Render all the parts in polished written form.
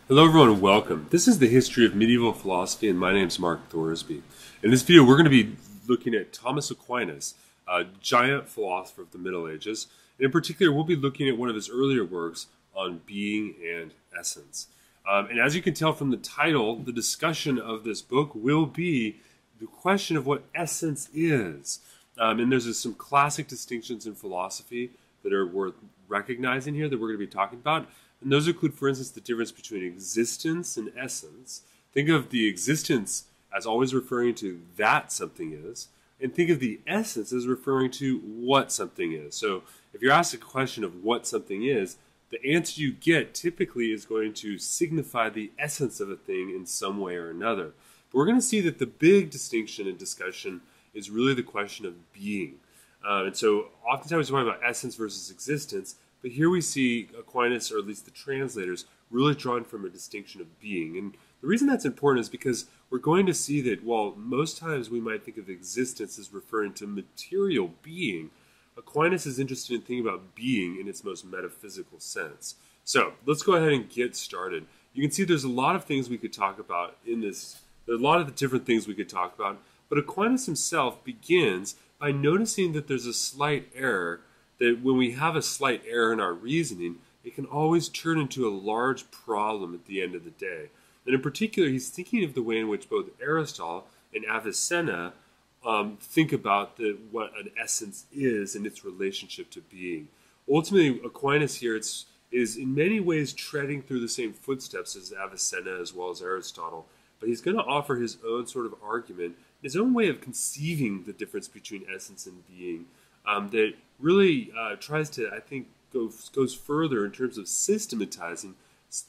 Hello everyone and welcome. This is the history of medieval philosophy and my name is Mark Thorsby. In this video we're going to be looking at Thomas Aquinas, a giant philosopher of the Middle Ages. And in particular we'll be looking at one of his earlier works on being and essence. And as you can tell from the title, the discussion of this book will be the question of what essence is. And there's some classic distinctions in philosophy that are worth recognizing here that we're going to be talking about. And those include, for instance, the difference between existence and essence. Think of the existence as always referring to that something is, and think of the essence as referring to what something is. So if you're asked a question of what something is, the answer you get typically is going to signify the essence of a thing in some way or another. But we're going to see that the big distinction and discussion is really the question of being. And so oftentimes we're talking about essence versus existence, but here we see Aquinas, or at least the translators, really drawing from a distinction of being. And the reason that's important is because we're going to see that while most times we might think of existence as referring to material being, Aquinas is interested in thinking about being in its most metaphysical sense. So let's go ahead and get started. You can see there's a lot of things we could talk about in this. There are a lot of the different things we could talk about, but Aquinas himself begins by noticing that there's a slight error, that when we have a slight error in our reasoning, it can always turn into a large problem at the end of the day. And in particular, he's thinking of the way in which both Aristotle and Avicenna think about what an essence is and its relationship to being. Ultimately, Aquinas here is in many ways treading through the same footsteps as Avicenna as well as Aristotle, but he's going to offer his own sort of argument, his own way of conceiving the difference between essence and being, that really tries to, I think, goes further in terms of systematizing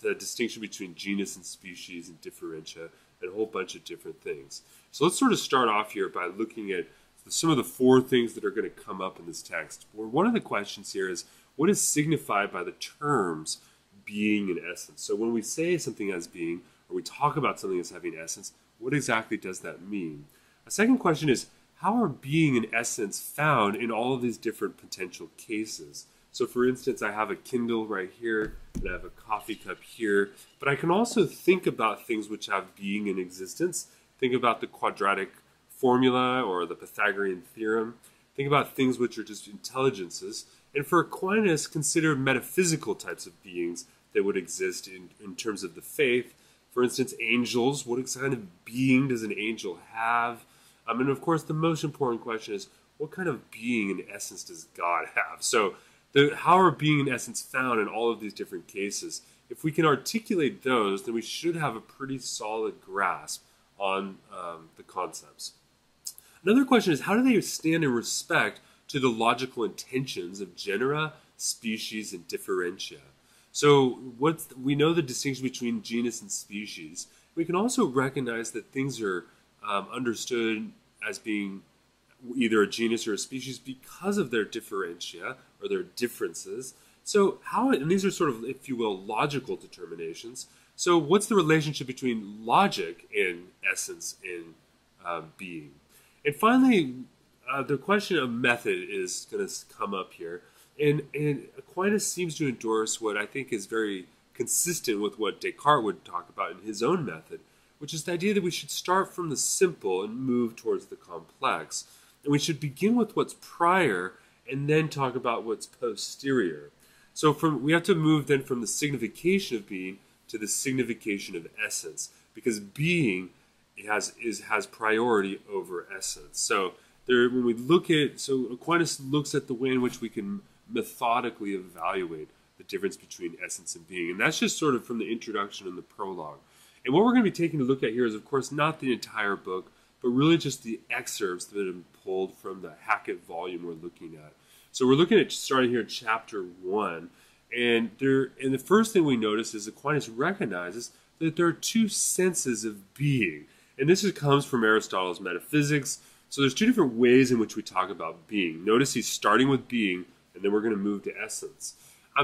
the distinction between genus and species and differentia and a whole bunch of different things. So let's sort of start off here by looking at some of the four things that are going to come up in this text. One of the questions here is, what is signified by the terms being and essence? So when we say something has being, or we talk about something as having essence, what exactly does that mean? A second question is, how are being and essence found in all of these different potential cases? So for instance, I have a Kindle right here, and I have a coffee cup here, but I can also think about things which have being and existence. Think about the quadratic formula or the Pythagorean theorem. Think about things which are just intelligences. And for Aquinas, consider metaphysical types of beings that would exist in terms of the faith. For instance, angels. What kind of being does an angel have? And of course, the most important question is, what kind of being and essence does God have? So how are being and essence found in all of these different cases? If we can articulate those, then we should have a pretty solid grasp on the concepts. Another question is, how do they stand in respect to the logical intentions of genera, species, and differentia? So we know the distinction between genus and species. We can also recognize that things are understood as being either a genus or a species because of their differentia or their differences. So and these are sort of, if you will, logical determinations. So what's the relationship between logic and essence and being? And finally, the question of method is going to come up here. And Aquinas seems to endorse what I think is very consistent with what Descartes would talk about in his own method, which is the idea that we should start from the simple and move towards the complex. And we should begin with what's prior and then talk about what's posterior. So we have to move then from the signification of being to the signification of essence, because being has priority over essence. So Aquinas looks at the way in which we can methodically evaluate the difference between essence and being. And that's just sort of from the introduction and the prologue. And what we're going to be taking a look at here is, of course, not the entire book, but really just the excerpts that have been pulled from the Hackett volume we're looking at. So we're looking at starting here at chapter 1. And the first thing we notice is Aquinas recognizes that there are two senses of being. And this comes from Aristotle's metaphysics. So there's two different ways in which we talk about being. Notice he's starting with being, and then we're going to move to essence.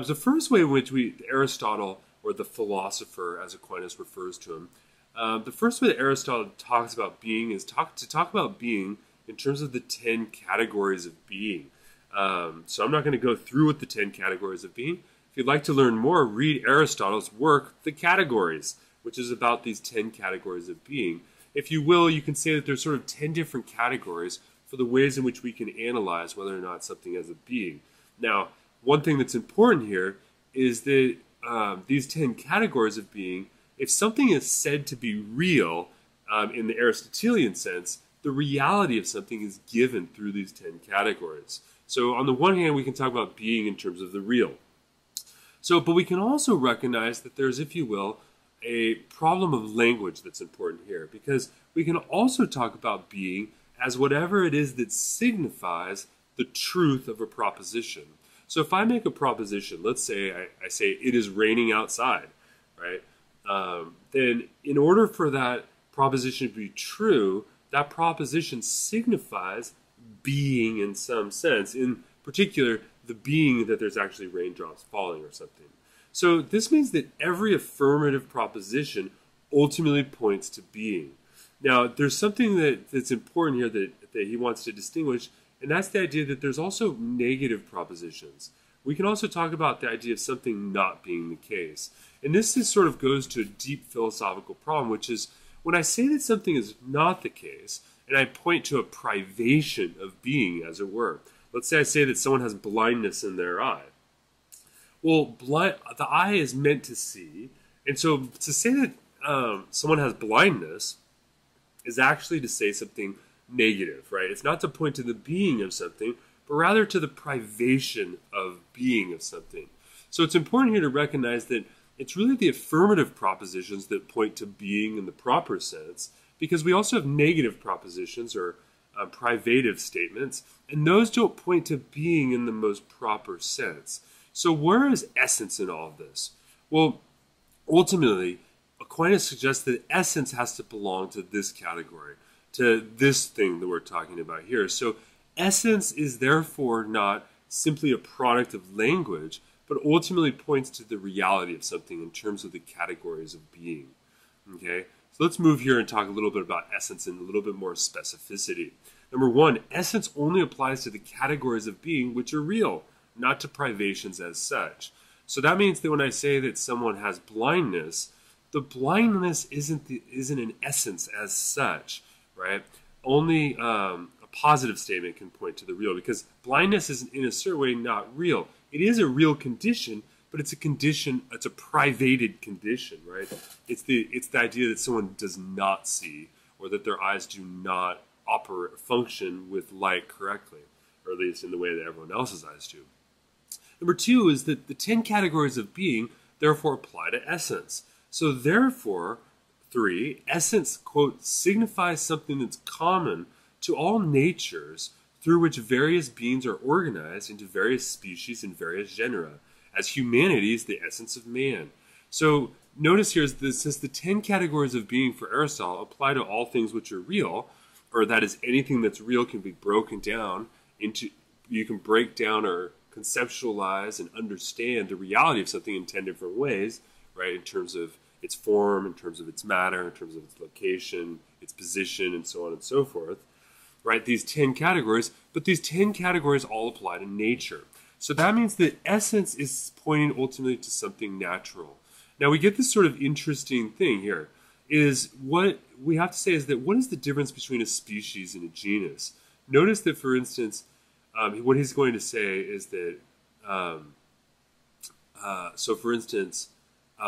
The first way in which Aristotle, or the philosopher as Aquinas refers to him, the first way that Aristotle talks about being is to talk about being in terms of the 10 categories of being. So I'm not going to go through with the 10 categories of being. If you'd like to learn more, read Aristotle's work, The Categories, which is about these 10 categories of being. If you will, you can say that there's sort of 10 different categories for the ways in which we can analyze whether or not something has a being. Now, one thing that's important here is that these 10 categories of being, if something is said to be real in the Aristotelian sense, the reality of something is given through these 10 categories. So on the one hand, we can talk about being in terms of the real. But we can also recognize that there's, if you will, a problem of language that's important here, because we can also talk about being as whatever it is that signifies the truth of a proposition. So if I make a proposition, let's say I say it is raining outside, right? Then in order for that proposition to be true, that proposition signifies being in some sense, in particular, the being that there's actually raindrops falling or something. So this means that every affirmative proposition ultimately points to being. Now, there's something that's important here that he wants to distinguish, and that's the idea that there's also negative propositions. We can also talk about the idea of something not being the case. And this sort of goes to a deep philosophical problem, which is when I say that something is not the case, and I point to a privation of being, as it were. Let's say I say that someone has blindness in their eye. Well, the eye is meant to see, and so to say that someone has blindness is actually to say something negative, right? It's not to point to the being of something, but rather to the privation of being of something. So it's important here to recognize that it's really the affirmative propositions that point to being in the proper sense, because we also have negative propositions or privative statements, and those don't point to being in the most proper sense. So where is essence in all of this? Well, ultimately, Aquinas suggests that essence has to belong to this category, to this thing that we're talking about here. So essence is therefore not simply a product of language, but ultimately points to the reality of something in terms of the categories of being. Okay? So let's move here and talk a little bit about essence in a little bit more specificity. Number one, essence only applies to the categories of being which are real, not to privations as such. So that means that when I say that someone has blindness, the blindness isn't an essence as such, right? Only a positive statement can point to the real, because blindness is in a certain way not real. It is a real condition, but it's a condition, it's a privated condition, right? It's the idea that someone does not see, or that their eyes do not function with light correctly, or at least in the way that everyone else's eyes do. Number two is that the 10 categories of being therefore apply to essence. So therefore, 3, essence, quote, signifies something that's common to all natures through which various beings are organized into various species and various genera, as humanity is the essence of man. So notice here, this says the 10 categories of being for Aristotle apply to all things which are real, or that is, anything that's real can be broken down into, you can break down or conceptualize and understand the reality of something in 10 different ways, right? In terms of its form, in terms of its matter, in terms of its location, its position, and so on and so forth, right? These 10 categories, but these 10 categories all apply to nature. So that means that essence is pointing ultimately to something natural. Now we get this sort of interesting thing here, is what we have to say is that what is the difference between a species and a genus? Notice that, for instance, what he's going to say is that, so for instance,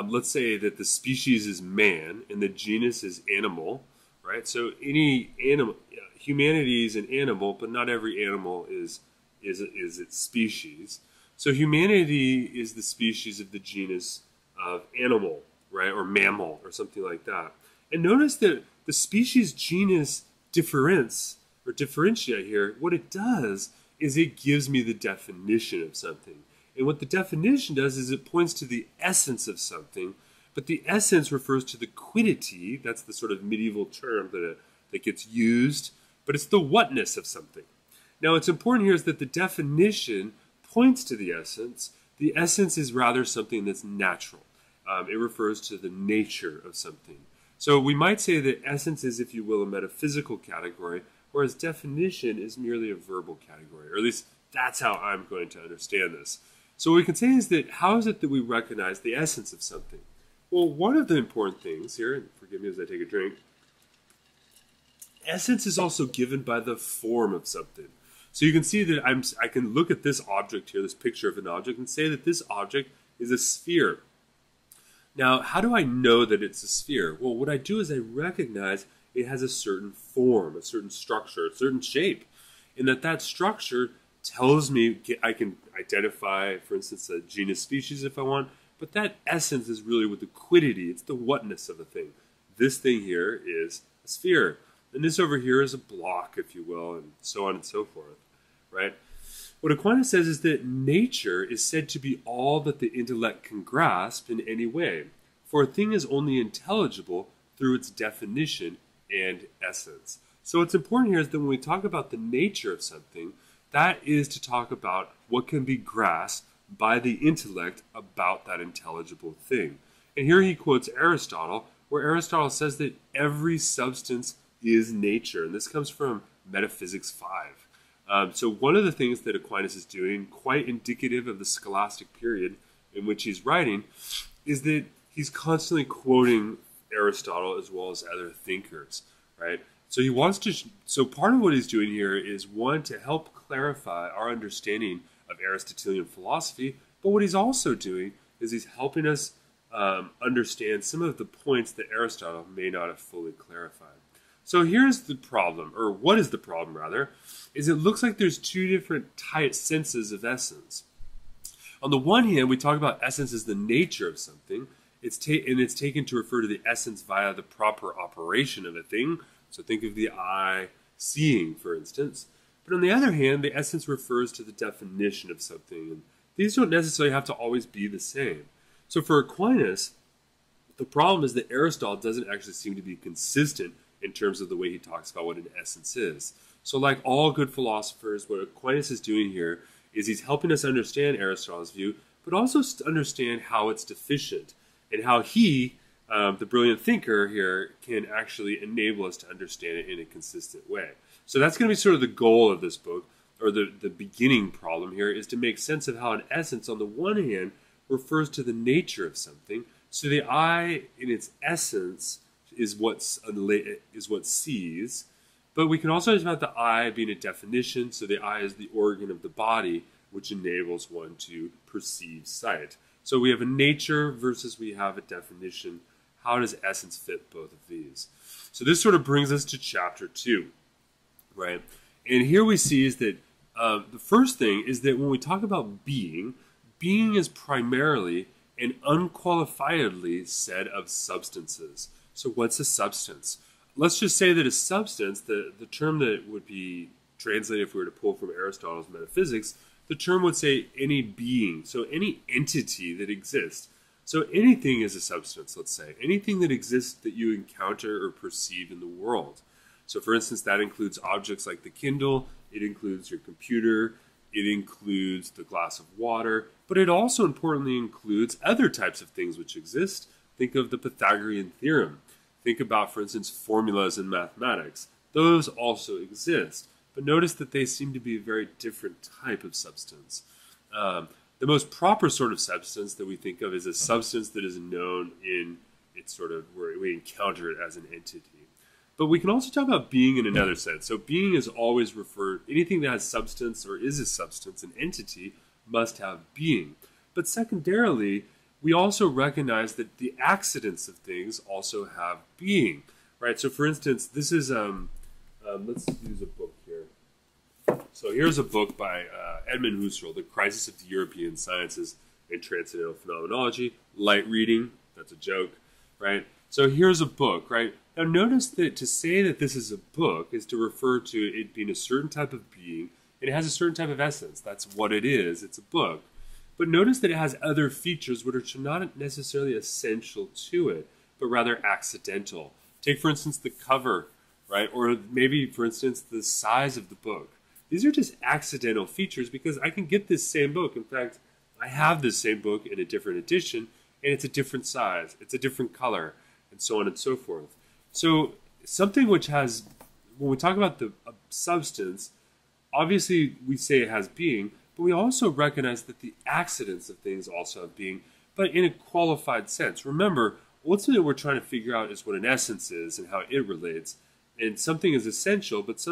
let's say that the species is man and the genus is animal, right? So any animal, humanity is an animal, but not every animal is its species. So humanity is the species of the genus of animal, right? Or mammal or something like that. And notice that the species genus differentiate here, what it does is it gives me the definition of something. And what the definition does is it points to the essence of something, but the essence refers to the quiddity, that's the sort of medieval term that gets used, but it's the whatness of something. Now what's important here is that the definition points to the essence. The essence is rather something that's natural. It refers to the nature of something. So we might say that essence is, if you will, a metaphysical category, whereas definition is merely a verbal category, or at least that's how I'm going to understand this. So what we can say is that how is it that we recognize the essence of something? Well, one of the important things here, and forgive me as I take a drink, essence is also given by the form of something. So you can see that I can look at this object here, this picture of an object, and say that this object is a sphere. Now, how do I know that it's a sphere? Well, what I do is I recognize it has a certain form, a certain structure, a certain shape, and that structure tells me I can identify, for instance, a genus species if I want, but that essence is really with the quiddity. It's the whatness of a thing. This thing here is a sphere, and this over here is a block, if you will, and so on and so forth, right? What Aquinas says is that nature is said to be all that the intellect can grasp in any way, for a thing is only intelligible through its definition and essence. So what's important here is that when we talk about the nature of something, that is to talk about what can be grasped by the intellect about that intelligible thing. And here he quotes Aristotle, where Aristotle says that every substance is nature. And this comes from Metaphysics 5. So one of the things that Aquinas is doing, quite indicative of the scholastic period in which he's writing, is that he's constantly quoting Aristotle as well as other thinkers, right? So he wants to. So part of what he's doing here is, one, to help clarify our understanding of Aristotelian philosophy, but what he's also doing is he's helping us understand some of the points that Aristotle may not have fully clarified. So here's the problem, or what is the problem rather, is it looks like there's two different senses of essence. On the one hand, we talk about essence as the nature of something, and it's taken to refer to the essence via the proper operation of a thing. So think of the eye seeing, for instance. But on the other hand, the essence refers to the definition of something, and these don't necessarily have to always be the same. So for Aquinas, the problem is that Aristotle doesn't actually seem to be consistent in terms of the way he talks about what an essence is. So like all good philosophers, what Aquinas is doing here is he's helping us understand Aristotle's view, but also understand how it's deficient, and how he, the brilliant thinker here, can actually enable us to understand it in a consistent way. So that's going to be sort of the goal of this book, or the beginning problem here, is to make sense of how an essence, on the one hand, refers to the nature of something. So the eye, in its essence, is what sees. But we can also talk about the eye being a definition. So the eye is the organ of the body, which enables one to perceive sight. So we have a nature versus we have a definition. How does essence fit both of these? So this sort of brings us to chapter 2, right? And here we see is that the first thing is that when we talk about being is primarily and unqualifiedly said of substances. So what's a substance? Let's just say that a substance, the term that would be translated if we were to pull from Aristotle's metaphysics, the term would say any being, so any entity that exists. So anything is a substance, let's say. Anything that exists that you encounter or perceive in the world. So for instance, that includes objects like the Kindle, it includes your computer, it includes the glass of water, but it also importantly includes other types of things which exist. Think of the Pythagorean theorem. Think about, for instance, formulas in mathematics. Those also exist. But notice that they seem to be a very different type of substance. The most proper sort of substance that we think of is a substance that is known in its sort of, where we encounter it as an entity. But we can also talk about being in another sense. So being is always referred, anything that has substance or is a substance, an entity, must have being. But secondarily, we also recognize that the accidents of things also have being, right? So for instance, this is, let's use a book here. So here's a book by Edmund Husserl, The Crisis of the European Sciences and Transcendental Phenomenology. Light reading, that's a joke, right? So here's a book, right? Now notice that to say that this is a book is to refer to it being a certain type of being, and it has a certain type of essence. That's what it is. It's a book. But notice that it has other features which are not necessarily essential to it, but rather accidental. Take, for instance, the cover, right? Or maybe, for instance, the size of the book. These are just accidental features because I can get this same book. In fact, I have this same book in a different edition, and it's a different size, it's a different color, and so on and so forth. So something which has, when we talk about a substance, obviously we say it has being, but we also recognize that the accidents of things also have being, but in a qualified sense. Remember, ultimately what we're trying to figure out is what an essence is and how it relates. And something is essential, but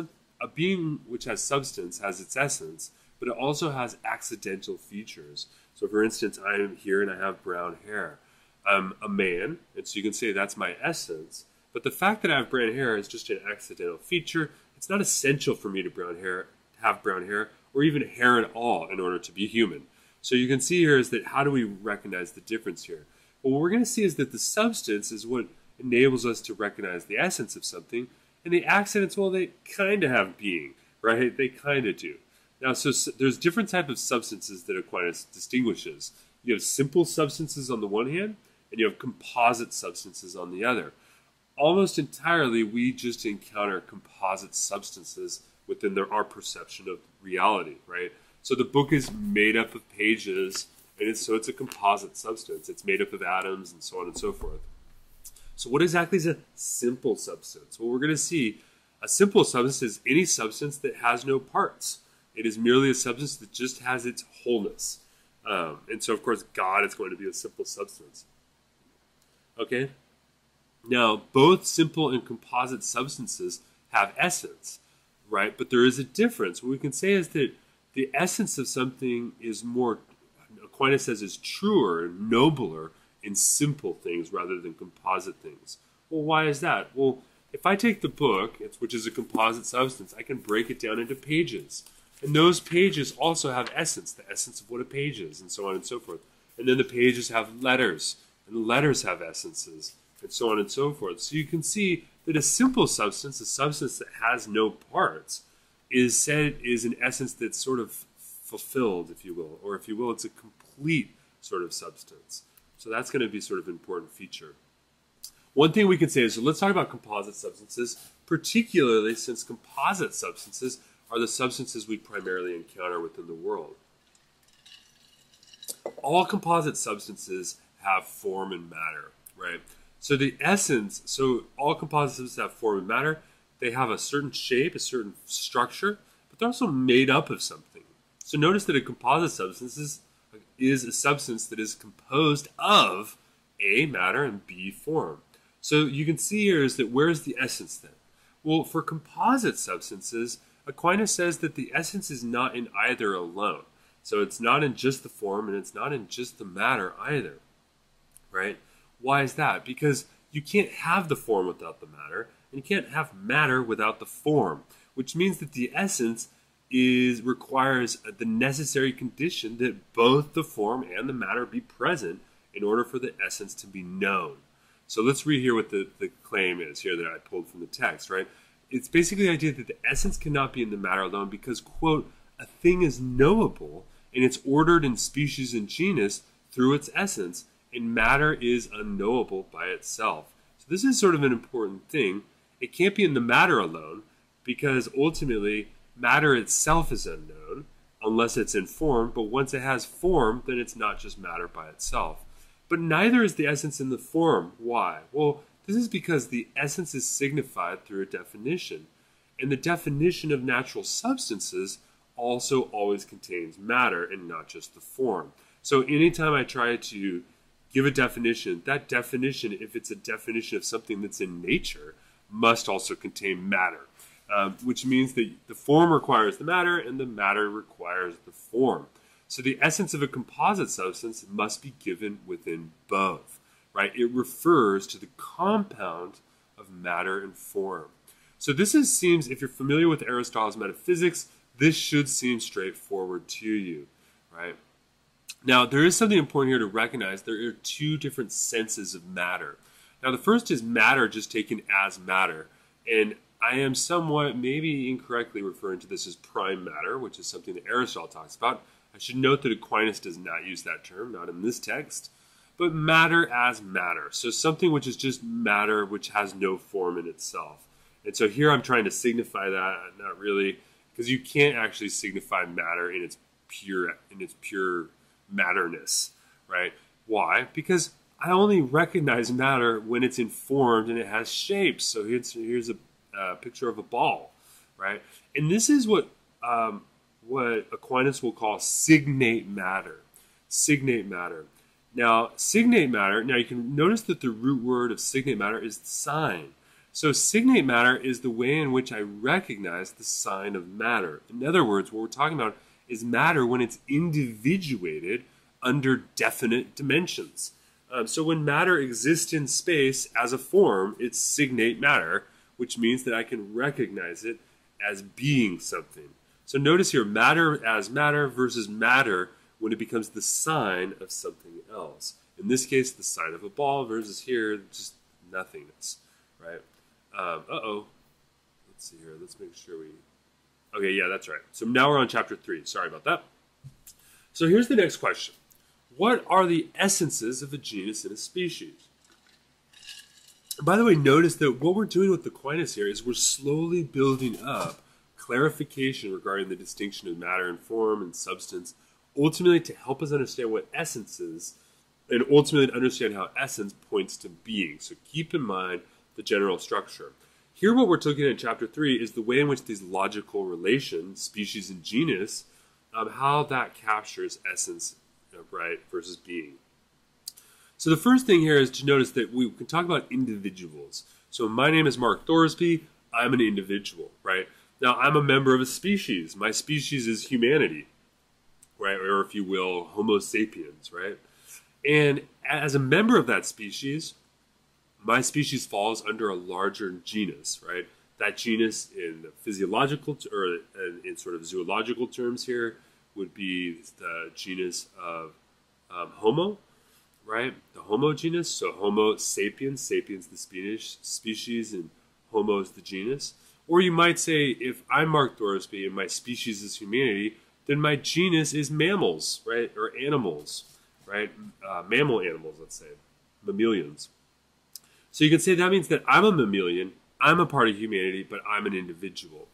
a being which has substance has its essence, but it also has accidental features. So for instance, I am here and I have brown hair. I'm a man, and so you can say that's my essence. But the fact that I have brown hair is just an accidental feature. It's not essential for me to have brown hair, or even hair at all in order to be human. So you can see here is that how do we recognize the difference here? Well, what we're going to see is that the substance is what enables us to recognize the essence of something, and the accidents, well, they kind of have being, right? They kind of do. Now, so there's different types of substances that Aquinas distinguishes. You have simple substances on the one hand, and you have composite substances on the other. Almost entirely, we just encounter composite substances within our perception of reality, right? So the book is made up of pages, and so it's a composite substance. It's made up of atoms and so on and so forth. So what exactly is a simple substance? Well, we're going to see a simple substance is any substance that has no parts. It is merely a substance that just has its wholeness. And so, of course, God is going to be a simple substance. Okay? Now, both simple and composite substances have essence, right? But there is a difference. What we can say is that the essence of something is more, Aquinas says, is truer and nobler in simple things rather than composite things. Well, why is that? Well, if I take the book, which is a composite substance, I can break it down into pages. And those pages also have essence, the essence of what a page is, and so on and so forth. And then the pages have letters, and the letters have essences, and so on and so forth. So you can see that a simple substance, a substance that has no parts, is an essence that's sort of fulfilled, if you will, or if you will, it's a complete sort of substance. So that's going to be sort of an important feature. One thing we can say is, so let's talk about composite substances, particularly since composite substances are the substances we primarily encounter within the world. All composite substances have form and matter, right? So the essence, so all composite substances have form and matter. They have a certain shape, a certain structure, but they're also made up of something. So notice that a composite substance is a substance that is composed of A, matter, and B, form. So you can see here is that where's the essence then? Well, for composite substances, Aquinas says that the essence is not in either alone. So it's not in just the form and it's not in just the matter either, right? Why is that? Because you can't have the form without the matter, and you can't have matter without the form, which means that the essence requires the necessary condition that both the form and the matter be present in order for the essence to be known. So let's read here what the claim is here that I pulled from the text, right? It's basically the idea that the essence cannot be in the matter alone because, quote, a thing is knowable and it's ordered in species and genus through its essence, and matter is unknowable by itself. So this is sort of an important thing. It can't be in the matter alone because ultimately matter itself is unknown unless it's in form, but once it has form, then it's not just matter by itself. But neither is the essence in the form. Why? Well, this is because the essence is signified through a definition. And the definition of natural substances also always contains matter and not just the form. So anytime I try to give a definition, that definition, if it's a definition of something that's in nature, must also contain matter, which means that the form requires the matter and the matter requires the form. So the essence of a composite substance must be given within both, right? It refers to the compound of matter and form. So this seems, if you're familiar with Aristotle's metaphysics, this should seem straightforward to you, right? Now, there is something important here to recognize. There are two different senses of matter. Now, the first is matter just taken as matter. And I am somewhat, maybe incorrectly referring to this as prime matter, which is something that Aristotle talks about. I should note that Aquinas does not use that term, not in this text, but matter as matter. So something which is just matter, which has no form in itself. And so here I'm trying to signify that, not really, because you can't actually signify matter in its pure matterness, right? Why? Because I only recognize matter when it's informed and it has shapes. So here's a picture of a ball, right? And this is what what Aquinas will call signate matter. Signate matter. Now, signate matter, now you can notice that the root word of signate matter is sign. So signate matter is the way in which I recognize the sign of matter. In other words, what we're talking about is matter when it's individuated under definite dimensions. So when matter exists in space as a form, it's signate matter, which means that I can recognize it as being something. So notice here, matter as matter versus matter when it becomes the sign of something else. In this case, the sign of a ball versus here, just nothingness, right? Let's see here. Let's make sure we... Okay, yeah, that's right. So now we're on chapter 3. Sorry about that. So here's the next question. What are the essences of a genus and a species? By the way, notice that what we're doing with Aquinas here is we're slowly building up clarification regarding the distinction of matter and form and substance, ultimately to help us understand what essence is, and ultimately to understand how essence points to being. So keep in mind the general structure. Here what we're looking at in chapter 3 is the way in which these logical relations, species and genus, how that captures essence, right, versus being. So the first thing here is to notice that we can talk about individuals. So my name is Mark Thorsby. I'm an individual, right? Now I'm a member of a species. My species is humanity, right? Or if you will, Homo sapiens, right? And as a member of that species, my species falls under a larger genus, right? That genus in physiological or in sort of zoological terms here would be the genus of Homo, right? The Homo genus. So Homo sapiens, sapiens the species, and Homo is the genus. Or you might say, if I'm Mark Thorsby and my species is humanity, then my genus is mammals, right? Or animals, right? Mammal animals, let's say, mammalians. So you can say that means that I'm a mammalian, I'm a part of humanity, but I'm an individual.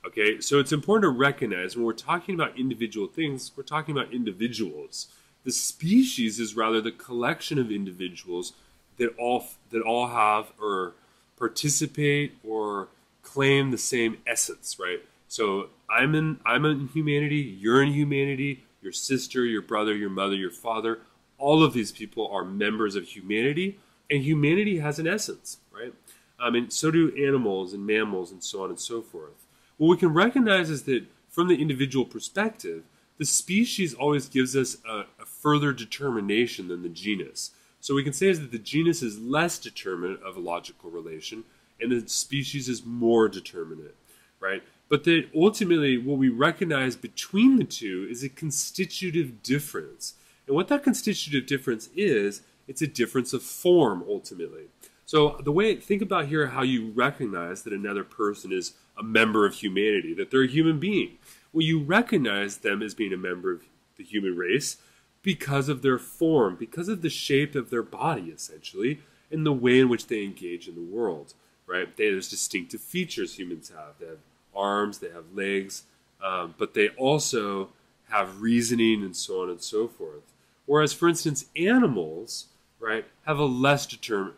Okay, so it's important to recognize when we're talking about individual things, we're talking about individuals. The species is rather the collection of individuals that all have or participate or claim the same essence, right? So I'm in humanity, you're in humanity, your sister, your brother, your mother, your father, all of these people are members of humanity, and humanity has an essence, right? And so do animals and mammals and so on and so forth. What we can recognize is that from the individual perspective, the species always gives us a further determination than the genus. So we can say is that the genus is less determinate of a logical relation, and the species is more determinate, right? But that ultimately what we recognize between the two is a constitutive difference. And what that constitutive difference is, it's a difference of form ultimately. So the way, think about here how you recognize that another person is a member of humanity, that they're a human being. Well, you recognize them as being a member of the human race because of their form, because of the shape of their body, essentially, and the way in which they engage in the world, right? There's distinctive features humans have. They have arms, they have legs, but they also have reasoning and so on and so forth. Whereas, for instance, animals, right, have a less determined,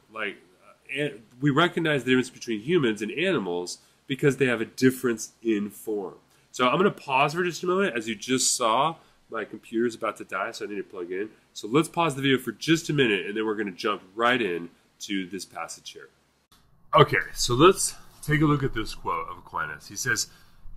we recognize the difference between humans and animals because they have a difference in form. So I'm going to pause for just a moment. As you just saw, my computer's about to die, so I need to plug in. So let's pause the video for just a minute, and then we're going to jump right in to this passage here. Okay, so let's take a look at this quote of Aquinas. He says,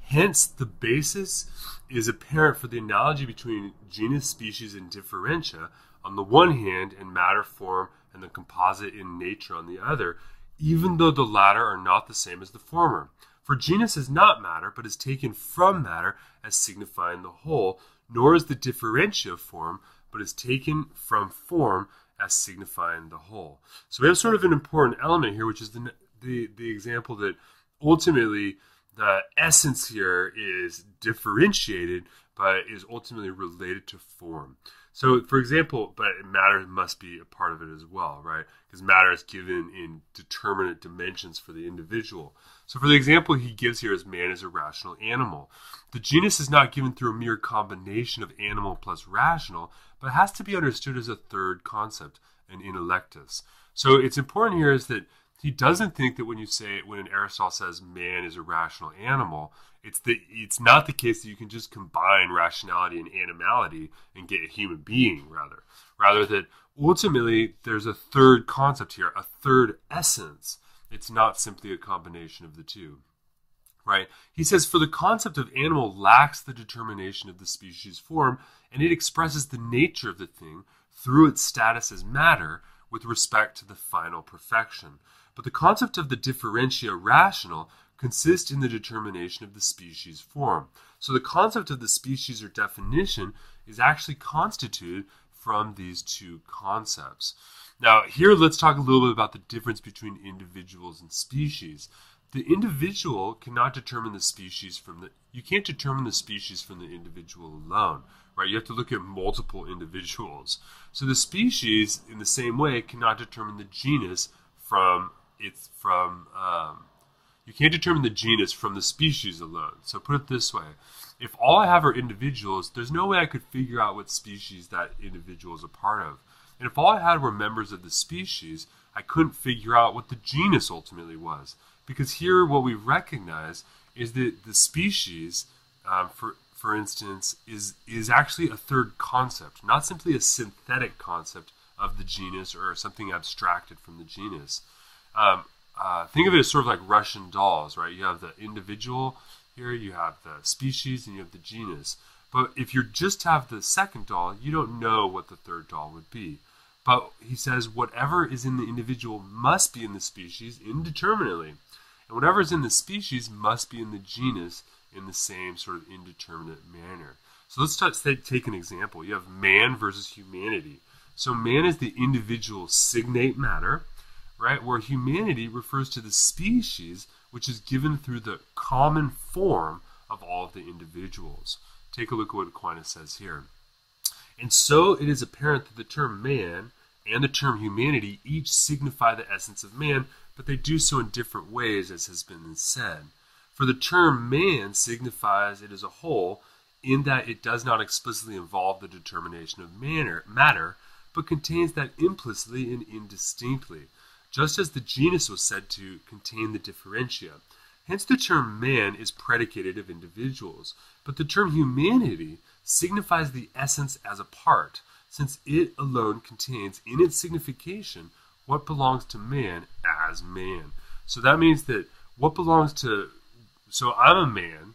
hence the basis is apparent for the analogy between genus, species, and differentia on the one hand, and matter, form, and the composite in nature on the other, even though the latter are not the same as the former. For genus is not matter, but is taken from matter as signifying the whole, nor is the differentia form, but is taken from form as signifying the whole. So we have sort of an important element here, which is the example that ultimately the essence here is differentiated, but is ultimately related to form. So, for example, but matter must be a part of it as well, right? Because matter is given in determinate dimensions for the individual. So, for the example he gives here is man is a rational animal. The genus is not given through a mere combination of animal plus rational, but has to be understood as a third concept, an intellectus. So, it's important here is that He doesn't think that when Aristotle says man is a rational animal, it's not the case that you can just combine rationality and animality and get a human being, rather that ultimately there's a third concept here, a third essence. It's not simply a combination of the two. Right? He says, for the concept of animal lacks the determination of the species form, and it expresses the nature of the thing through its status as matter with respect to the final perfection. But the concept of the differentia rational consists in the determination of the species form. So the concept of the species or definition is actually constituted from these two concepts. Now, here let's talk a little bit about the difference between individuals and species. The individual cannot determine the species you can't determine the species from the individual alone, right? You have to look at multiple individuals. So the species, in the same way, cannot determine the genus you can't determine the genus from the species alone. So put it this way. If all I have are individuals, there's no way I could figure out what species that individual is a part of. And if all I had were members of the species, I couldn't figure out what the genus ultimately was. Because here what we recognize is that the species, for instance, is actually a third concept, not simply a synthetic concept of the genus or something abstracted from the genus. Think of it as sort of like Russian dolls, right? You have the individual here, you have the species, and you have the genus. But if you just have the second doll, you don't know what the third doll would be. But he says whatever is in the individual must be in the species indeterminately. And whatever is in the species must be in the genus in the same sort of indeterminate manner. So let's take an example. You have man versus humanity. So man is the individual signate matter, right? Where humanity refers to the species, which is given through the common form of all of the individuals. Take a look at what Aquinas says here. And so it is apparent that the term man and the term humanity each signify the essence of man, but they do so in different ways, as has been said. For the term man signifies it as a whole, in that it does not explicitly involve the determination of matter, but contains that implicitly and indistinctly, just as the genus was said to contain the differentia. Hence the term man is predicated of individuals, but the term humanity signifies the essence as a part, since it alone contains in its signification what belongs to man as man. So that means that so I'm a man,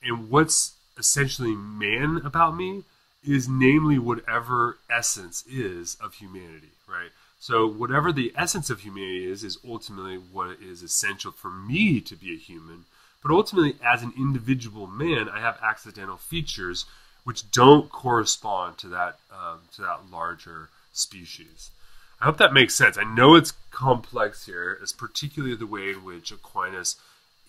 and what's essentially man about me is namely whatever essence is of humanity, right? So whatever the essence of humanity is ultimately what is essential for me to be a human. But ultimately, as an individual man, I have accidental features which don't correspond to that larger species. I hope that makes sense. I know it's complex here, as particularly the way in which Aquinas,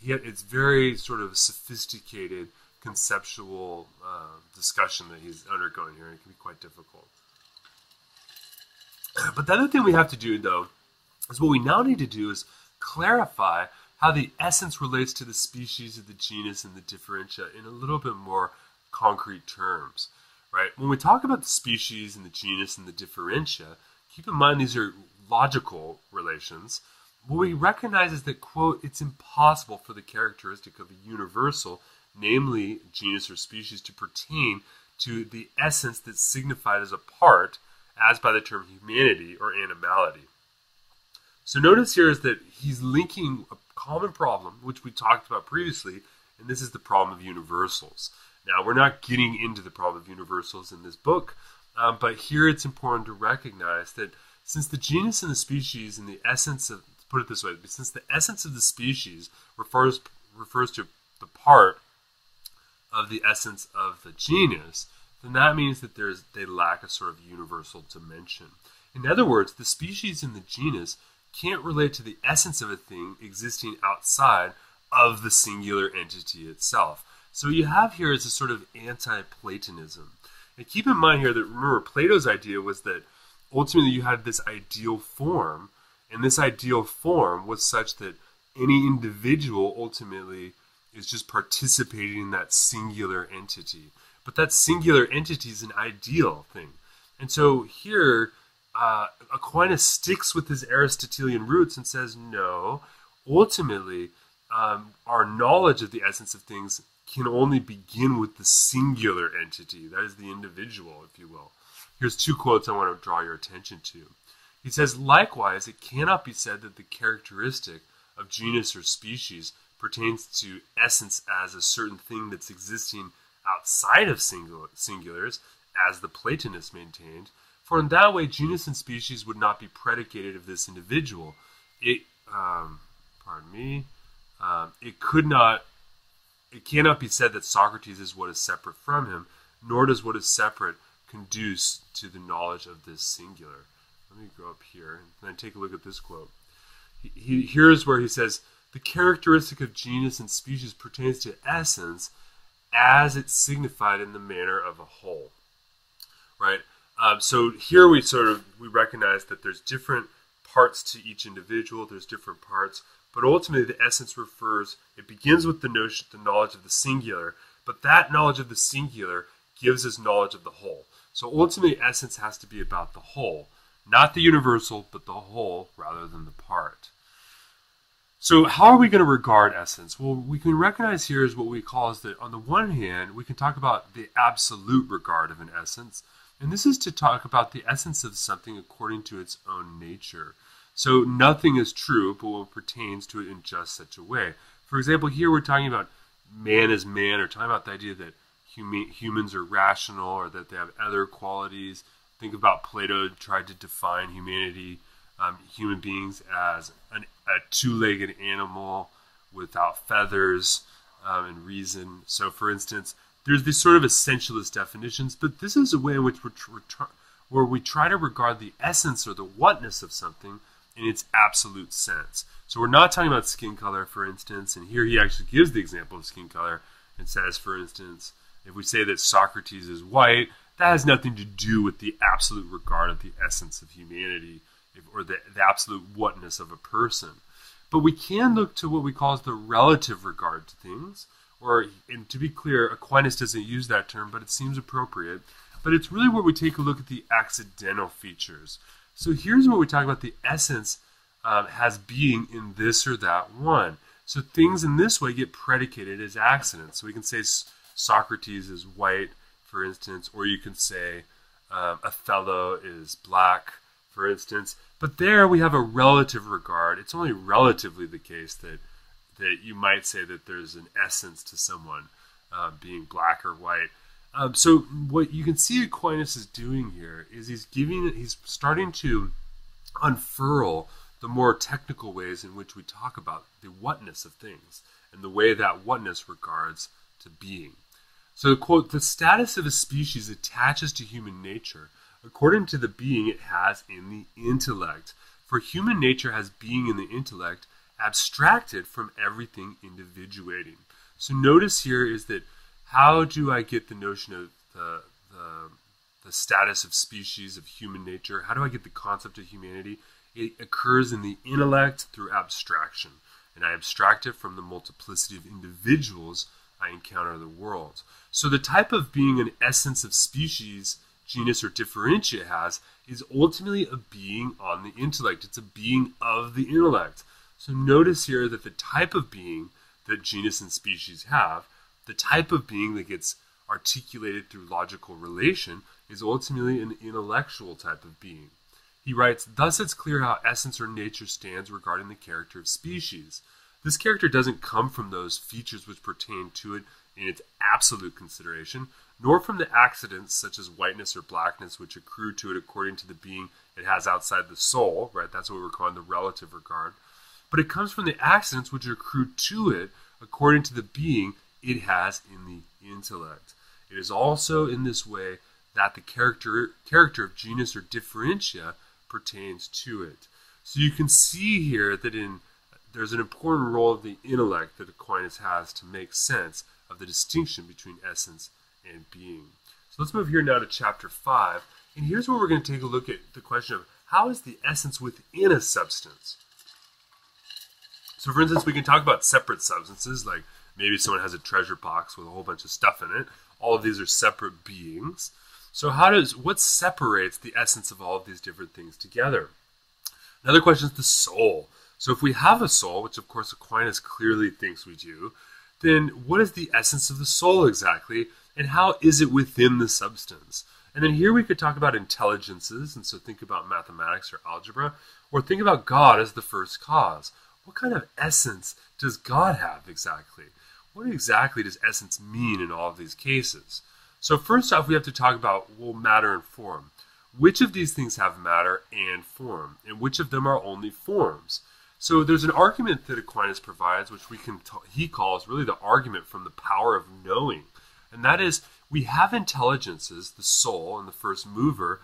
it's very sort of sophisticated conceptual discussion that he's undergoing here, and it can be quite difficult. But the other thing we have to do, though, is what we now need to do is clarify how the essence relates to the species of the genus and the differentia in a little bit more concrete terms, right? When we talk about the species and the genus and the differentia, keep in mind these are logical relations. What we recognize is that, quote, it's impossible for the characteristic of a universal, namely genus or species, to pertain to the essence that's signified as a part, as by the term humanity or animality. So notice here is that he's linking a common problem, which we talked about previously, and this is the problem of universals. Now, we're not getting into the problem of universals in this book, but here it's important to recognize that since the genus and the species and the essence of, put it this way, since the essence of the species refers to the part of the essence of the genus, then that means that they lack a sort of universal dimension. In other words, the species and the genus can't relate to the essence of a thing existing outside of the singular entity itself. So what you have here is a sort of anti-Platonism. And keep in mind here that, remember, Plato's idea was that ultimately you had this ideal form, and this ideal form was such that any individual ultimately is just participating in that singular entity. But that singular entity is an ideal thing. And so here, Aquinas sticks with his Aristotelian roots and says, no, ultimately, our knowledge of the essence of things can only begin with the singular entity. That is the individual, if you will. Here's two quotes I want to draw your attention to. He says, likewise, it cannot be said that the characteristic of genus or species pertains to essence as a certain thing that's existing outside of singulars, as the Platonists maintained, for in that way genus and species would not be predicated of this individual. It cannot be said that Socrates is what is separate from him, nor does what is separate conduce to the knowledge of this singular. Let me go up here and then take a look at this quote. Here's where he says, the characteristic of genus and species pertains to essence as it's signified in the manner of a whole. Right? So here we recognize that there's different parts to each individual, there's different parts, but ultimately the essence it begins with the knowledge of the singular, but that knowledge of the singular gives us knowledge of the whole. So ultimately essence has to be about the whole, not the universal, but the whole rather than the part. So how are we going to regard essence? Well, we can recognize here is what we call is that on the one hand, we can talk about the absolute regard of an essence, and this is to talk about the essence of something according to its own nature. So nothing is true, but what pertains to it in just such a way. For example, here we're talking about man as man, or talking about the idea that humans are rational, or that they have other qualities. Think about Plato tried to define human beings as a two-legged animal without feathers and reason. So, for instance, there's these sort of essentialist definitions, but this is a way in which where we try to regard the essence or the whatness of something in its absolute sense. So we're not talking about skin color, for instance, and here he actually gives the example of skin color and says, for instance, if we say that Socrates is white, that has nothing to do with the absolute regard of the essence of humanity or the absolute whatness of a person. But we can look to what we call the relative regard to things, and to be clear, Aquinas doesn't use that term, but it seems appropriate. But it's really where we take a look at the accidental features. So here's where we talk about the essence has being in this or that one. So things in this way get predicated as accidents. So we can say Socrates is white, for instance, or you can say Othello is black, for instance. But there we have a relative regard. It's only relatively the case that you might say that there's an essence to someone being black or white. So what you can see Aquinas is doing here is he's starting to unfurl the more technical ways in which we talk about the whatness of things and the way that whatness regards to being. So, quote, the status of a species attaches to human nature according to the being it has in the intellect. For human nature has being in the intellect abstracted from everything individuating. So notice here is that how do I get the notion of the status of species, of human nature? How do I get the concept of humanity? It occurs in the intellect through abstraction. And I abstract it from the multiplicity of individuals I encounter in the world. So the type of being an essence of species, genus, or differentia has is ultimately a being on the intellect. It's a being of the intellect. So notice here that the type of being that genus and species have, the type of being that gets articulated through logical relation, is ultimately an intellectual type of being. He writes, thus it's clear how essence or nature stands regarding the character of species. This character doesn't come from those features which pertain to it in its absolute consideration, nor from the accidents such as whiteness or blackness which accrue to it according to the being it has outside the soul, right? That's what we're calling the relative regard. But it comes from the accidents which accrue to it according to the being it has in the intellect. It is also in this way that the character of genus or differentia pertains to it. So you can see here that there's an important role of the intellect that Aquinas has to make sense of the distinction between essence and being. So let's move here now to chapter 5. And here's where we're going to take a look at the question of how is the essence within a substance? So for instance, we can talk about separate substances, like maybe someone has a treasure box with a whole bunch of stuff in it. All of these are separate beings. So what separates the essence of all of these different things together? Another question is the soul. So if we have a soul, which of course Aquinas clearly thinks we do, then what is the essence of the soul exactly, and how is it within the substance? And then here we could talk about intelligences, and so think about mathematics or algebra, or think about God as the first cause. What kind of essence does God have exactly? What exactly does essence mean in all of these cases? So first off, we have to talk about, well, matter and form. Which of these things have matter and form, and which of them are only forms? So there's an argument that Aquinas provides, which he calls really the argument from the power of knowing. And that is, we have intelligences, the soul and the first mover,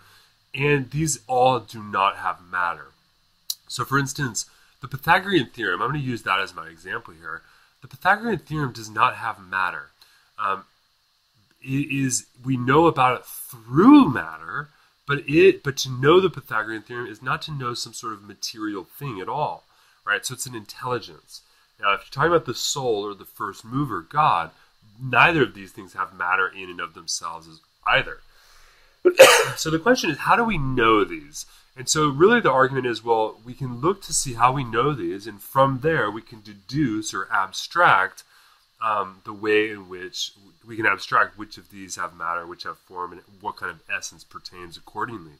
and these all do not have matter. So for instance, the Pythagorean theorem, I'm going to use that as my example here. The Pythagorean theorem does not have matter. We know about it through matter, but to know the Pythagorean theorem is not to know some sort of material thing at all, right? So it's an intelligence. Now, if you're talking about the soul or the first mover, God, neither of these things have matter in and of themselves either. So the question is, how do we know these? And so really the argument is, well, we can look to see how we know these, and from there we can deduce or abstract the way in which we can abstract which of these have matter, which have form, and what kind of essence pertains accordingly.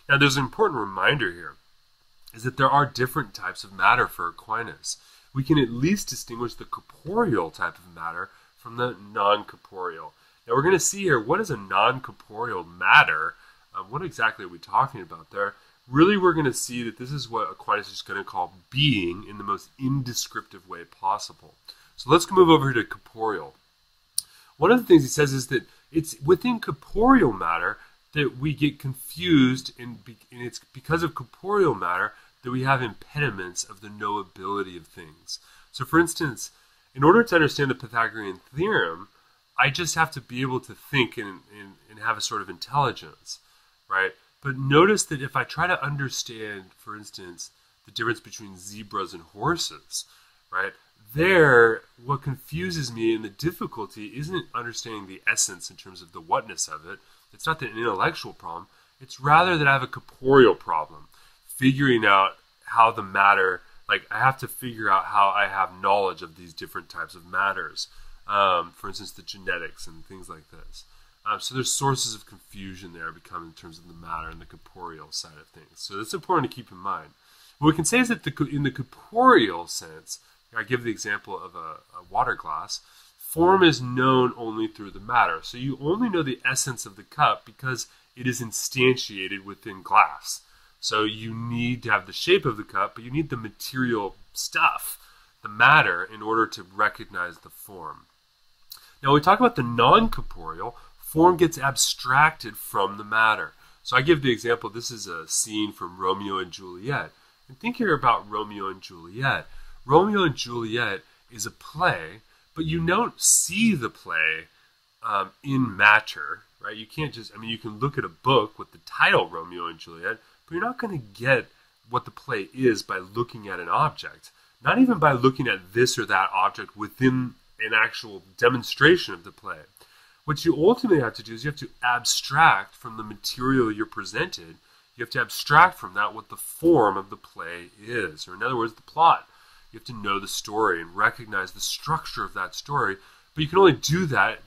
Now there's an important reminder here, is that there are different types of matter for Aquinas. We can at least distinguish the corporeal type of matter from the non-corporeal. Now we're going to see here, what is a non-corporeal matter? What exactly are we talking about there? Really, we're going to see that this is what Aquinas is going to call being in the most indescriptive way possible. So let's move over to corporeal. One of the things he says is that it's within corporeal matter that we get confused, and it's because of corporeal matter that we have impediments of the knowability of things. So for instance, in order to understand the Pythagorean theorem, I just have to be able to think and have a sort of intelligence, right? But notice that if I try to understand, for instance, the difference between zebras and horses, right? What confuses me and the difficulty isn't understanding the essence in terms of the whatness of it. It's not an intellectual problem. It's rather that I have a corporeal problem, figuring out how the matter, like I have to figure out how I have knowledge of these different types of matters. For instance, the genetics and things like this. So there's sources of confusion there become in terms of the matter and the corporeal side of things. So that's important to keep in mind. What we can say is that in the corporeal sense, I give the example of a water glass, form is known only through the matter. So you only know the essence of the cup because it is instantiated within glass. So you need to have the shape of the cup, but you need the material stuff, the matter, in order to recognize the form. Now, when we talk about the non-corporeal, form gets abstracted from the matter. So I give the example, this is a scene from Romeo and Juliet. And think here about Romeo and Juliet. Romeo and Juliet is a play, but you don't see the play in matter, right? You can't just, you can look at a book with the title Romeo and Juliet, but you're not going to get what the play is by looking at an object. Not even by looking at this or that object within an actual demonstration of the play. What you ultimately have to do is you have to abstract from the material you're presented. You have to abstract from that what the form of the play is, or in other words, the plot. You have to know the story and recognize the structure of that story, but you can only do that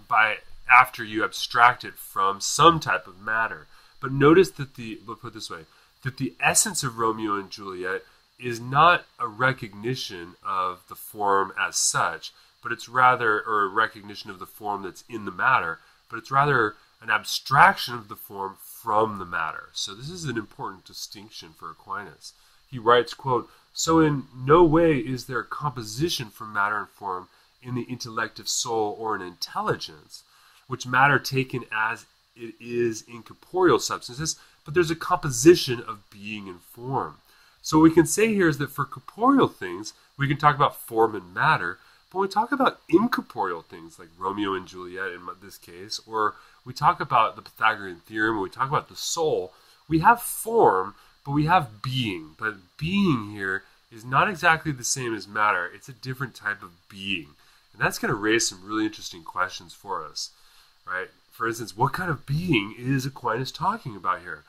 after you abstract it from some type of matter. But notice that let's put it this way, that the essence of Romeo and Juliet is not a recognition of the form as such, but it's rather, or a recognition of the form that's in the matter, but it's rather an abstraction of the form from the matter. So this is an important distinction for Aquinas. He writes, quote, "So in no way is there composition from matter and form in the intellective soul or in intelligence, which matter taken as it is in corporeal substances, but there's a composition of being and form." So what we can say here is that for corporeal things, we can talk about form and matter, but when we talk about incorporeal things like Romeo and Juliet in this case, or we talk about the Pythagorean theorem, or we talk about the soul, we have form, but we have being. But being here is not exactly the same as matter. It's a different type of being. And that's going to raise some really interesting questions for us, right? for instance, what kind of being is Aquinas talking about here?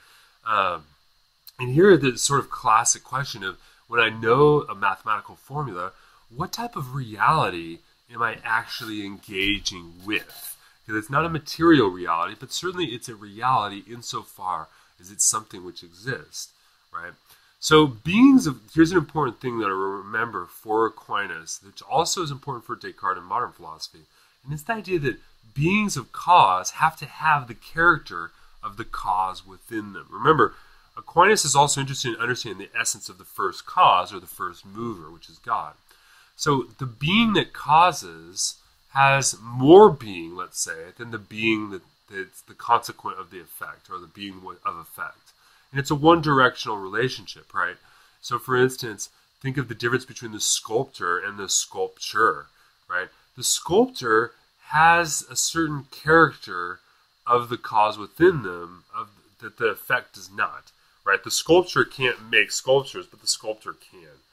And here the sort of classic question of, when I know a mathematical formula, what type of reality am I actually engaging with? Because it's not a material reality, but certainly it's a reality insofar as it's something which exists, right? So here's an important thing that I remember for Aquinas, which also is important for Descartes and modern philosophy, and it's the idea that beings of cause have to have the character of the cause within them. Remember, Aquinas is also interested in understanding the essence of the first cause, or the first mover, which is God. So the being that causes has more being, let's say, than the being that's the consequent of the effect, or the being of effect. And it's a one-directional relationship, right? So for instance, think of the difference between the sculptor and the sculpture, right? The sculptor has a certain character of the cause within them that the effect does not. Right? The sculpture can't make sculptures, but the sculptor can.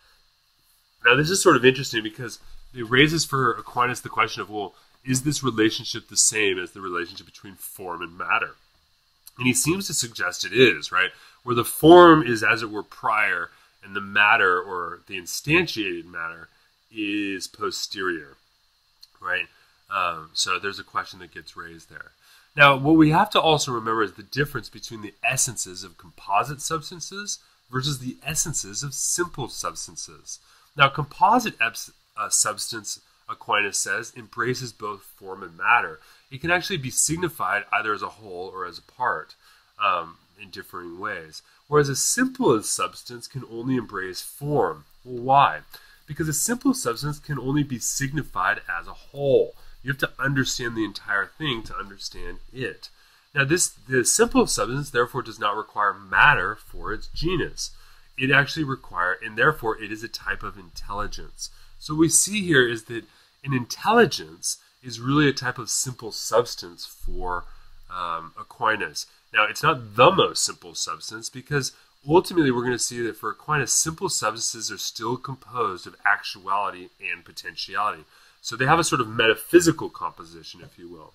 Now, this is sort of interesting because it raises for Aquinas the question of, well, is this relationship the same as the relationship between form and matter? And he seems to suggest it is, right? Where the form is, as it were, prior, and the matter, or the instantiated matter, is posterior, right? So there's a question that gets raised there. Now, what we have to also remember is the difference between the essences of composite substances versus the essences of simple substances. Now, composite substance, Aquinas says, embraces both form and matter. It can actually be signified either as a whole or as a part in differing ways. Whereas a simple substance can only embrace form. Well, why? Because a simple substance can only be signified as a whole. You have to understand the entire thing to understand it. Now, the simple substance, therefore, does not require matter for its genus. It actually and therefore, it is a type of intelligence. So what we see here is that an intelligence is really a type of simple substance for Aquinas. Now, it's not the most simple substance, because ultimately we're going to see that for Aquinas, simple substances are still composed of actuality and potentiality. So they have a sort of metaphysical composition, if you will.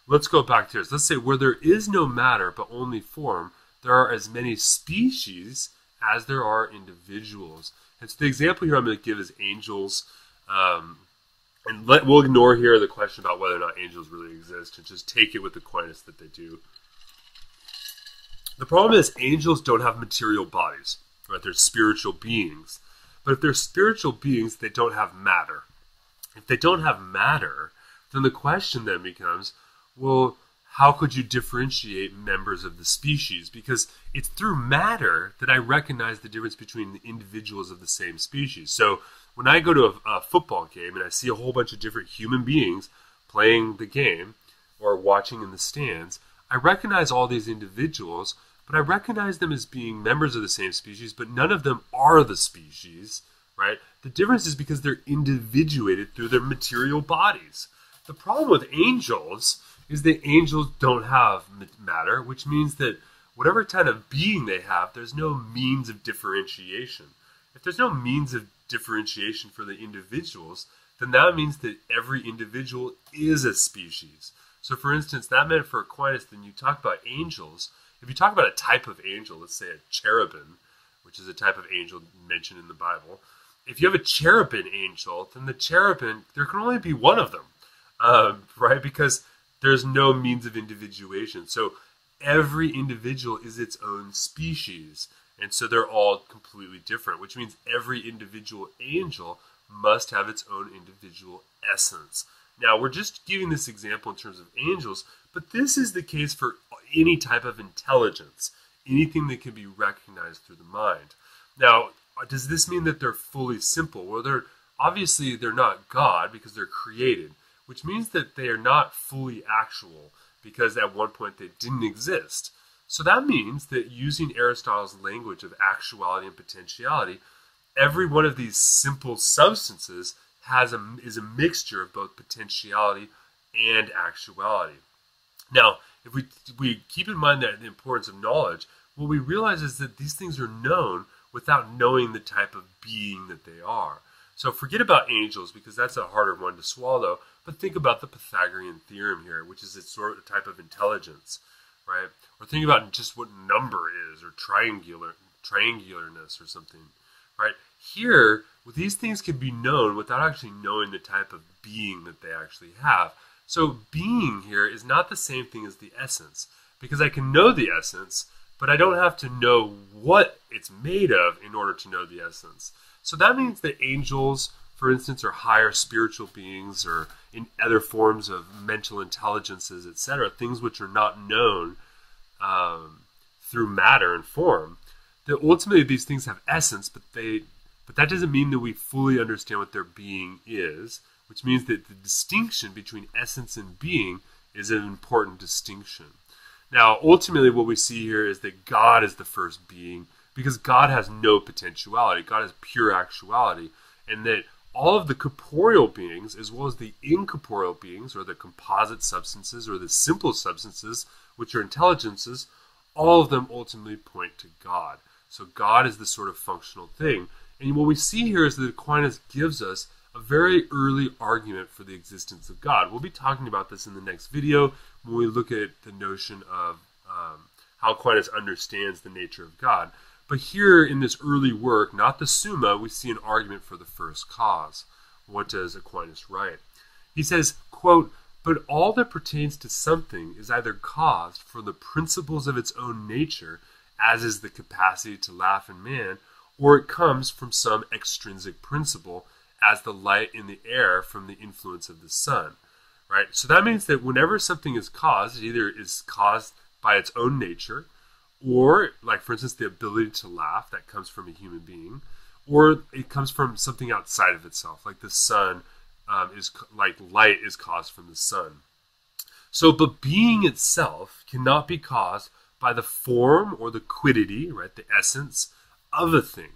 Let's go back to this. Let's say where there is no matter but only form, there are as many species as there are individuals. And so the example here I'm going to give is angels. We'll ignore here the question about whether or not angels really exist, and just take it with Aquinas that they do. The problem is angels don't have material bodies, right? They're spiritual beings. But if they're spiritual beings, they don't have matter. If they don't have matter, then the question then becomes, well, how could you differentiate members of the species? Because it's through matter that I recognize the difference between the individuals of the same species. So when I go to a football game and I see a whole bunch of different human beings playing the game or watching in the stands, I recognize all these individuals, but I recognize them as being members of the same species, but none of them are the species, right? The difference is because they're individuated through their material bodies. The problem with angels is that angels don't have matter, which means that whatever kind of being they have, there's no means of differentiation. If there's no means of differentiation for the individuals, then that means that every individual is a species. So for instance, that meant for Aquinas, then you talk about angels. If you talk about a type of angel, let's say a cherubim, which is a type of angel mentioned in the Bible, if you have a cherubim angel, then the cherubim, there can only be one of them, right? Because there's no means of individuation. So every individual is its own species. And so they're all completely different, which means every individual angel must have its own individual essence. Now, we're just giving this example in terms of angels, but this is the case for any type of intelligence, anything that can be recognized through the mind. Now, does this mean that they're fully simple? Well, obviously they're not God because they're created, which means that they are not fully actual because at one point they didn't exist. So that means that using Aristotle's language of actuality and potentiality, every one of these simple substances is a mixture of both potentiality and actuality. Now, if we keep in mind that the importance of knowledge, what we realize is that these things are known without knowing the type of being that they are. So forget about angels because that's a harder one to swallow, but think about the Pythagorean theorem here, which is its sort of type of intelligence, right? Or think about just what number is, or triangularness or something, right? Here, these things can be known without actually knowing the type of being that they actually have. So being here is not the same thing as the essence, because I can know the essence, but I don't have to know what it's made of in order to know the essence. So that means that angels, for instance, are higher spiritual beings, or in other forms of mental intelligences, etc., things which are not known through matter and form. That ultimately these things have essence, but that doesn't mean that we fully understand what their being is, which means that the distinction between essence and being is an important distinction. Now, ultimately what we see here is that God is the first being, because God has no potentiality. God is pure actuality, and that all of the corporeal beings, as well as the incorporeal beings, or the composite substances, or the simple substances, which are intelligences, all of them ultimately point to God. So God is the sort of functional thing. And what we see here is that Aquinas gives us a very early argument for the existence of God. We'll be talking about this in the next video when we look at the notion of how Aquinas understands the nature of God. But here in this early work, not the Summa, we see an argument for the first cause. What does Aquinas write? He says, quote, "But all that pertains to something is either caused from the principles of its own nature, as is the capacity to laugh in man, or it comes from some extrinsic principle, as the light in the air from the influence of the sun." Right? So that means that whenever something is caused, it either is caused by its own nature, or, like for instance, the ability to laugh, that comes from a human being, or it comes from something outside of itself, like the sun light is caused from the sun. So, but being itself cannot be caused by the form or the quiddity, right, the essence of a thing.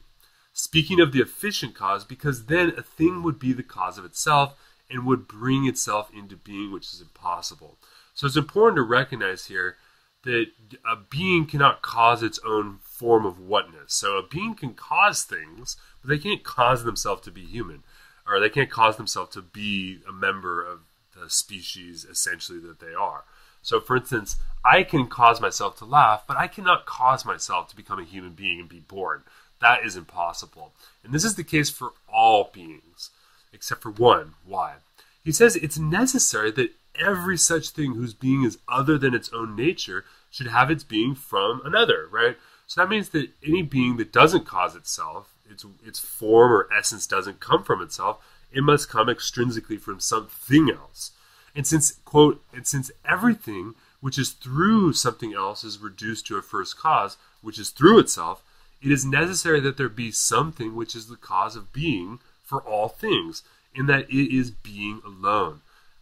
Speaking of the efficient cause, because then a thing would be the cause of itself and would bring itself into being, which is impossible. So it's important to recognize here that a being cannot cause its own form of whatness. So a being can cause things, but they can't cause themselves to be human, or they can't cause themselves to be a member of the species essentially that they are. So for instance, I can cause myself to laugh, but I cannot cause myself to become a human being and be born. That is impossible. And this is the case for all beings, except for one. Why? He says it's necessary that every such thing whose being is other than its own nature should have its being from another, right? So that means that any being that doesn't cause itself, its form or essence doesn't come from itself, it must come extrinsically from something else. And since everything which is through something else is reduced to a first cause, which is through itself, it is necessary that there be something which is the cause of being for all things, in that it is being alone.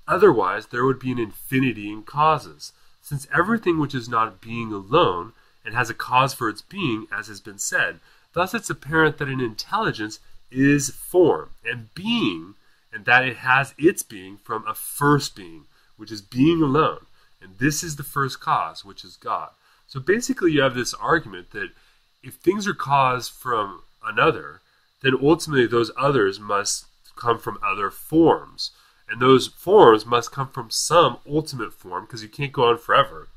Otherwise, there would be an infinity in causes, since everything which is not being alone and has a cause for its being, as has been said, thus it's apparent that an intelligence is form and being, and that it has its being from a first being, which is being alone. And this is the first cause, which is God. So basically you have this argument that if things are caused from another, then ultimately those others must come from other forms. And those forms must come from some ultimate form, because you can't go on forever.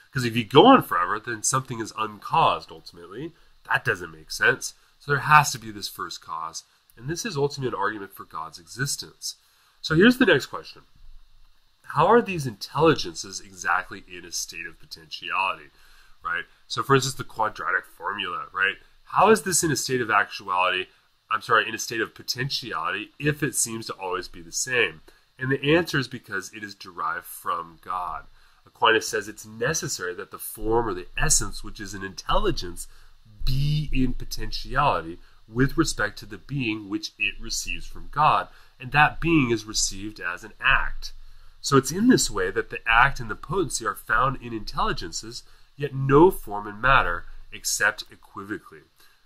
Because if you go on forever, then something is uncaused ultimately. That doesn't make sense. So there has to be this first cause. And this is ultimately an argument for God's existence. So here's the next question. How are these intelligences exactly in a state of potentiality? Right? So for instance, the quadratic formula, right? How is this in a state of actuality? In a state of potentiality, if it seems to always be the same? And the answer is because it is derived from God. Aquinas says it's necessary that the form or the essence, which is an intelligence, be in potentiality with respect to the being which it receives from God, and that being is received as an act. So it's in this way that the act and the potency are found in intelligences, yet no form and matter except equivocally.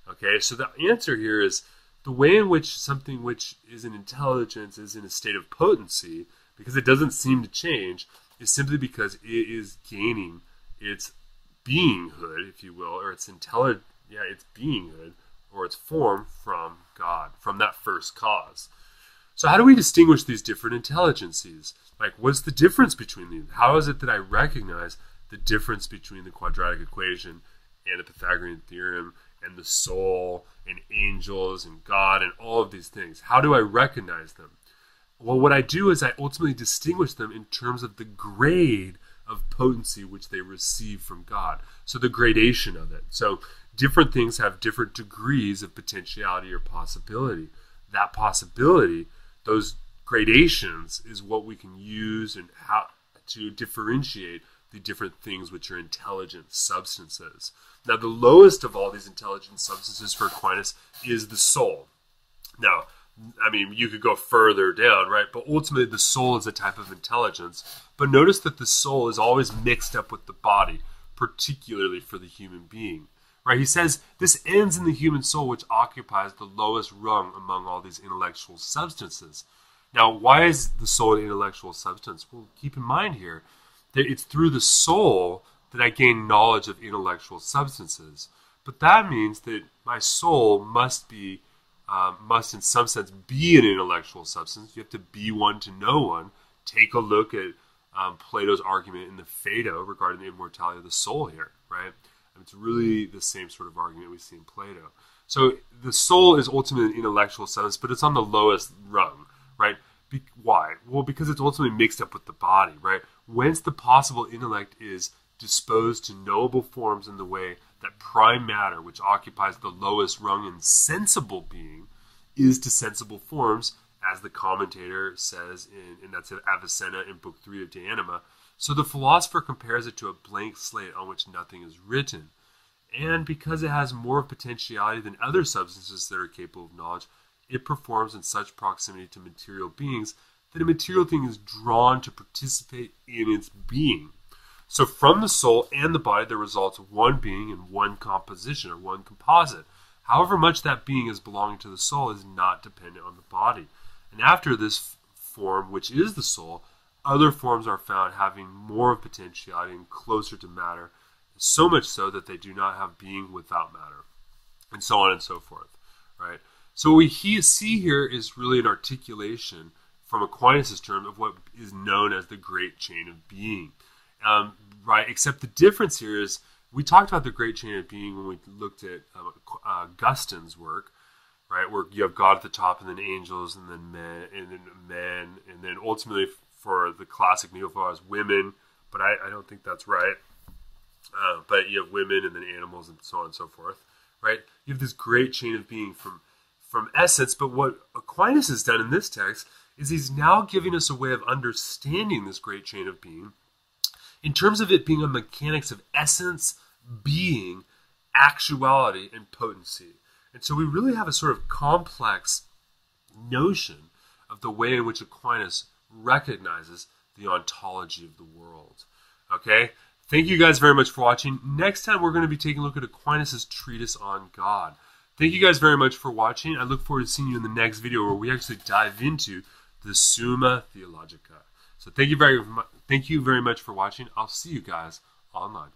Okay, so the answer here is the way in which something which is an intelligence is in a state of potency, because it doesn't seem to change, is simply because it is gaining its beinghood, if you will, or its beinghood or its form from God, from that first cause. So how do we distinguish these different intelligences? Like, what's the difference between these? How is it that I recognize the difference between the quadratic equation and the Pythagorean theorem and the soul and angels and God and all of these things? How do I recognize them? Well, what I do is I ultimately distinguish them in terms of the grade of potency which they receive from God. So the gradation of it. So different things have different degrees of potentiality or possibility. That possibility, those gradations, is what we can use and how to differentiate the different things which are intelligent substances. Now, the lowest of all these intelligent substances for Aquinas is the soul. Now, I mean, you could go further down, right? But ultimately, the soul is a type of intelligence. But notice that the soul is always mixed up with the body, particularly for the human being, right? He says this ends in the human soul, which occupies the lowest rung among all these intellectual substances. Now, why is the soul an intellectual substance? Well, keep in mind here that it's through the soul that I gain knowledge of intellectual substances. But that means that my soul must in some sense be an intellectual substance. You have to be one to know one. Take a look at Plato's argument in the Phaedo regarding the immortality of the soul here, right? And it's really the same sort of argument we see in Plato. So the soul is ultimately an intellectual substance, but it's on the lowest rung, right? Why? Well, because it's ultimately mixed up with the body, right? Whence the possible intellect is disposed to knowable forms in the way that prime matter, which occupies the lowest rung in sensible being, is to sensible forms, as the commentator says, and that's in Avicenna in Book 3 of De Anima. So the philosopher compares it to a blank slate on which nothing is written. And because it has more potentiality than other substances that are capable of knowledge, it performs in such proximity to material beings that a material thing is drawn to participate in its being. So from the soul and the body, there results one being and one composition, or one composite. However much that being is belonging to the soul is not dependent on the body. And after this form, which is the soul, other forms are found having more of potentiality and closer to matter, so much so that they do not have being without matter, and so on and so forth, right? So what we see here is really an articulation from Aquinas' term of what is known as the great chain of being. Right, except the difference here is we talked about the great chain of being when we looked at Augustine's work, right, where you have God at the top and then angels and then men and then ultimately for the classic neo-philosophers, women, but I don't think that's right. But you have women and then animals and so on and so forth, right? You have this great chain of being from essence, but what Aquinas has done in this text is he's now giving us a way of understanding this great chain of being in terms of it being a mechanics of essence, being, actuality, and potency. And so we really have a sort of complex notion of the way in which Aquinas recognizes the ontology of the world. Okay? Thank you guys very much for watching. Next time we're going to be taking a look at Aquinas' treatise on God. Thank you guys very much for watching. I look forward to seeing you in the next video where we actually dive into the Summa Theologica. So thank you very much for watching. I'll see you guys online.